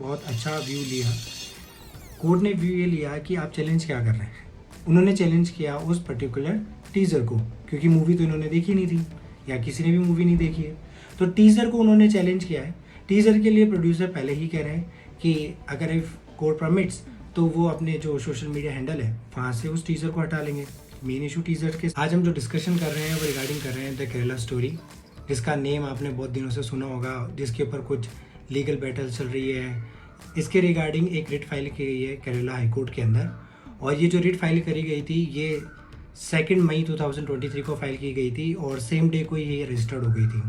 बहुत अच्छा व्यू लिया। कोर्ट ने व्यू ये लिया कि आप चैलेंज क्या कर रहे हैं। उन्होंने चैलेंज किया उस पर्टिकुलर टीज़र को, क्योंकि मूवी तो इन्होंने देखी नहीं थी या किसी ने भी मूवी नहीं देखी है, तो टीज़र को उन्होंने चैलेंज किया है। टीज़र के लिए प्रोड्यूसर पहले ही कह रहे हैं कि अगर इफ़ कोर्ट परमिट्स तो वो अपने जो सोशल मीडिया हैंडल है वहाँ से उस टीज़र को हटा लेंगे। मेन इशू टीज़र के आज हम जो डिस्कशन कर रहे हैं वो रिगार्डिंग कर रहे हैं द केरला स्टोरी, जिसका नेम आपने बहुत दिनों से सुना होगा, जिसके ऊपर कुछ लीगल बैटल चल रही है। इसके रिगार्डिंग एक रिट फाइल की गई है केरला हाई कोर्ट के अंदर, और ये जो रिट फाइल करी गई थी ये 2 मई 2023 को फाइल की गई थी और सेम डे को ये रजिस्टर्ड हो गई थी।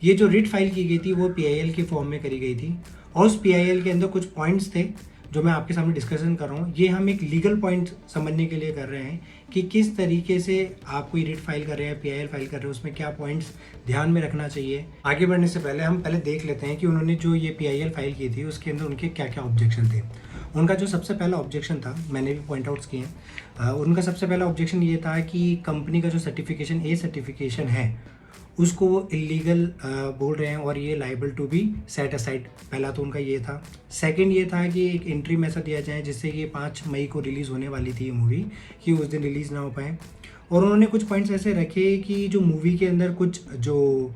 ये जो रिट फाइल की गई थी वो PIL के फॉर्म में करी गई थी और उस PIL के अंदर कुछ पॉइंट्स थे जो मैं आपके सामने डिस्कशन कर रहा हूँ। ये हम एक लीगल पॉइंट समझने के लिए कर रहे हैं कि किस तरीके से आप कोई रिट फाइल कर रहे हैं, PIL फाइल कर रहे हैं, उसमें क्या पॉइंट्स ध्यान में रखना चाहिए। आगे बढ़ने से पहले हम देख लेते हैं कि उन्होंने जो ये PIL फाइल की थी उसके अंदर उनके क्या क्या ऑब्जेक्शन थे। उनका जो सबसे पहला ऑब्जेक्शन था, मैंने भी पॉइंट आउट्स किए हैं, उनका सबसे पहला ऑब्जेक्शन ये था कि कंपनी का जो सर्टिफिकेशन A सर्टिफिकेशन है उसको वो इलीगल बोल रहे हैं और ये liable to be set aside. पहला तो उनका ये था। सेकंड ये था कि एक इंट्रीम ऐसा दिया जाए जिससे कि 5 मई को रिलीज़ होने वाली थी ये मूवी, कि उस दिन रिलीज़ ना हो पाए। और उन्होंने कुछ पॉइंट्स ऐसे रखे कि जो मूवी के अंदर कुछ जो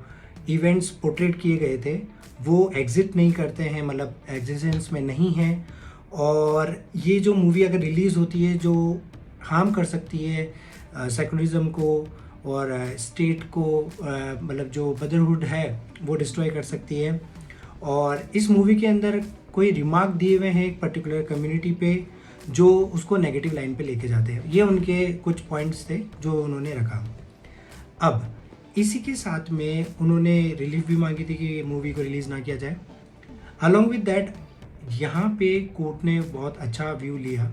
इवेंट्स पोर्ट्रेट किए गए थे वो एग्जिट नहीं करते हैं, मतलब एग्जिस्टेंस में नहीं है, और ये जो मूवी अगर रिलीज़ होती है जो हार्म कर सकती है सेकुलरिज्म को और स्टेट को, मतलब जो ब्रदरहुड है वो डिस्ट्रॉय कर सकती है। और इस मूवी के अंदर कोई रिमार्क दिए हुए हैं एक पर्टिकुलर कम्युनिटी पे जो उसको नेगेटिव लाइन पे लेके जाते हैं। ये उनके कुछ पॉइंट्स थे जो उन्होंने रखा। अब इसी के साथ में उन्होंने रिलीफ भी मांगी थी कि मूवी को रिलीज़ ना किया जाए। अलॉन्ग विद दैट यहाँ पे कोर्ट ने बहुत अच्छा व्यू लिया।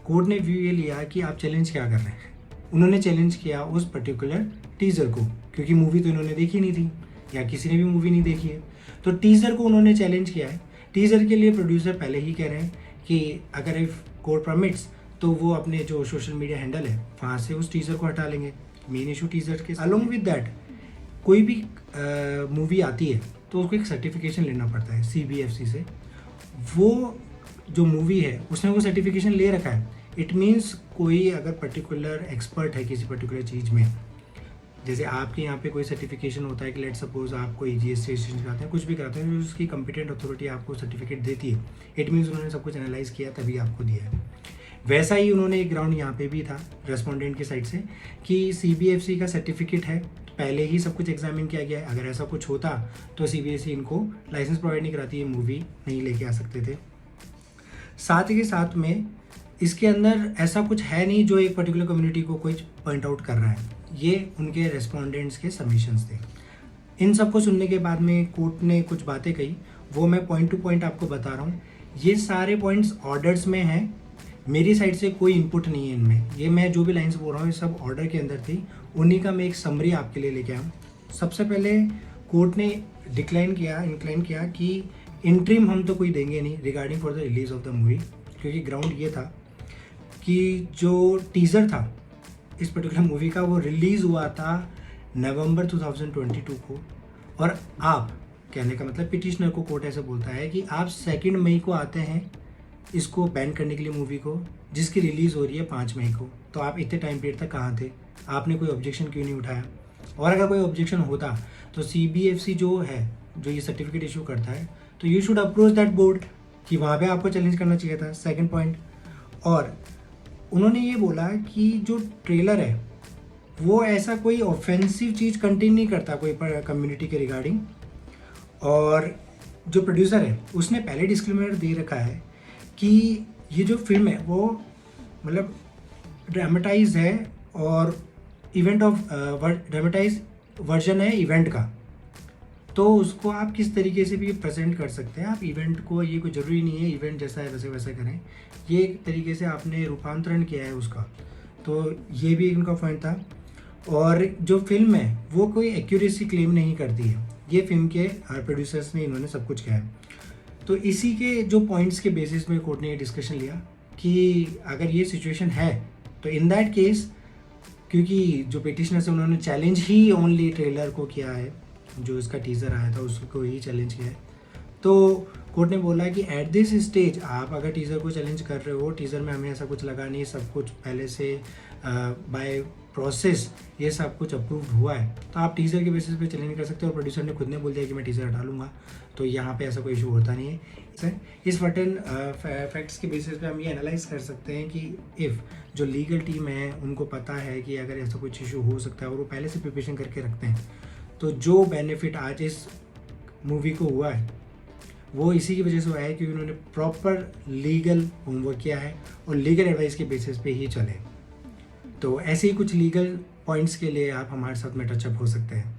कोर्ट ने व्यू ये लिया कि आप चैलेंज क्या कर रहे हैं। उन्होंने चैलेंज किया उस पर्टिकुलर टीज़र को, क्योंकि मूवी तो इन्होंने देखी नहीं थी या किसी ने भी मूवी नहीं देखी है, तो टीज़र को उन्होंने चैलेंज किया है। टीज़र के लिए प्रोड्यूसर पहले ही कह रहे हैं कि अगर इफ़ कोर्ट परमिट्स तो वो अपने जो सोशल मीडिया हैंडल है वहाँ से उस टीज़र को हटा लेंगे। मेन इशू टीज़र के अलॉन्ग विद दैट कोई भी मूवी आती है तो उसको एक सर्टिफिकेशन लेना पड़ता है CBFC से। वो जो मूवी है उसने वो सर्टिफिकेशन ले रखा है। इट मीन्स कोई अगर पर्टिकुलर एक्सपर्ट है किसी पर्टिकुलर चीज़ में, जैसे आपके यहाँ पे कोई सर्टिफिकेशन होता है कि लेट सपोज आप कोई GST रजिस्ट्रेशन कराते हैं, कुछ भी कराते हैं, जो उसकी कंपिटेंट अथॉरिटी आपको सर्टिफिकेट देती है, इट मीन्स उन्होंने सब कुछ एनालाइज किया तभी आपको दिया है। वैसा ही उन्होंने एक ग्राउंड यहाँ पे भी था रेस्पोंडेंट की साइड से कि CBFC का सर्टिफिकेट है, पहले ही सब कुछ एग्जामिन किया गया है। अगर ऐसा कुछ होता तो CBFC इनको लाइसेंस प्रोवाइड नहीं कराती, ये मूवी नहीं लेके आ सकते थे। साथ ही साथ में इसके अंदर ऐसा कुछ है नहीं जो एक पर्टिकुलर कम्युनिटी को कोई पॉइंट आउट कर रहा है। ये उनके रेस्पोंडेंट्स के सबमिशंस थे। इन सबको सुनने के बाद में कोर्ट ने कुछ बातें कही, वो मैं पॉइंट टू पॉइंट आपको बता रहा हूँ। ये सारे पॉइंट्स ऑर्डर्स में हैं, मेरी साइड से कोई इनपुट नहीं है इनमें। ये मैं जो भी लाइन्स बोल रहा हूँ ये सब ऑर्डर के अंदर थी, उन्हीं का मैं एक समरी आपके लिए लेके आया। सबसे पहले कोर्ट ने इंक्लाइन किया कि इंट्रीम हम तो कोई देंगे नहीं regarding for the release of the movie, क्योंकि ग्राउंड ये था कि जो टीज़र था इस पर्टिकुलर मूवी का वो रिलीज़ हुआ था नवंबर 2022 को, और आप कहने का मतलब पिटिशनर को कोर्ट ऐसे बोलता है कि आप 2 मई को आते हैं इसको बैन करने के लिए मूवी को, जिसकी रिलीज़ हो रही है 5 मई को। तो आप इतने टाइम पीरियड तक कहाँ थे, आपने कोई ऑब्जेक्शन क्यों नहीं उठाया? और अगर कोई ऑब्जेक्शन होता तो CBFC जो है जो ये सर्टिफिकेट इशू करता है तो you should approach that board कि वहाँ पे आपको चैलेंज करना चाहिए था। सेकंड पॉइंट, और उन्होंने ये बोला कि जो ट्रेलर है वो ऐसा कोई ऑफेंसिव चीज़ कंटेन नहीं करता कोई कम्युनिटी के रिगार्डिंग, और जो प्रोड्यूसर है उसने पहले डिस्क्लेमर दे रखा है कि ये जो फिल्म है वो मतलब ड्रामेटाइज है और इवेंट ऑफ ड्रामेटाइज वर्जन है इवेंट का, तो उसको आप किस तरीके से भी प्रेजेंट कर सकते हैं। आप इवेंट को, ये कोई ज़रूरी नहीं है इवेंट जैसा है वैसे वैसे करें, ये एक तरीके से आपने रूपांतरण किया है उसका, तो ये भी इनका पॉइंट था। और जो फिल्म है वो कोई एक्यूरेसी क्लेम नहीं करती है, ये फिल्म के प्रोड्यूसर्स ने इन्होंने सब कुछ कहा है। तो इसी के जो पॉइंट्स के बेसिस में कोर्ट ने ये डिस्कशन लिया कि अगर ये सिचुएशन है तो इन दैट केस, क्योंकि जो पिटिशनर से उन्होंने चैलेंज ही ओनली ट्रेलर को किया है, जो इसका टीज़र आया था उसको ही चैलेंज किया है, तो कोर्ट ने बोला कि एट दिस स्टेज आप अगर टीज़र को चैलेंज कर रहे हो, टीज़र में हमें ऐसा कुछ लगा नहीं, सब कुछ पहले से बाय प्रोसेस ये सब कुछ अप्रूव्ड हुआ है, तो आप टीज़र के बेसिस पे चैलेंज कर सकते हो। और प्रोड्यूसर ने खुद ने बोल दिया कि मैं टीज़र हटा लूँगा, तो यहाँ पे ऐसा कोई इशू होता नहीं है। इस सर्टेन फैक्ट्स के बेसिस पे हम ये एनालाइज कर सकते हैं कि इफ़ जो लीगल टीम है उनको पता है कि अगर ऐसा कुछ इशू हो सकता है और वो पहले से प्रिपरेशन करके रखते हैं, तो जो बेनिफिट आज इस मूवी को हुआ है वो इसी की वजह से हुआ है क्योंकि उन्होंने प्रॉपर लीगल होमवर्क किया है और लीगल एडवाइस के बेसिस पे ही चले। तो ऐसे ही कुछ लीगल पॉइंट्स के लिए आप हमारे साथ में टचअप हो सकते हैं।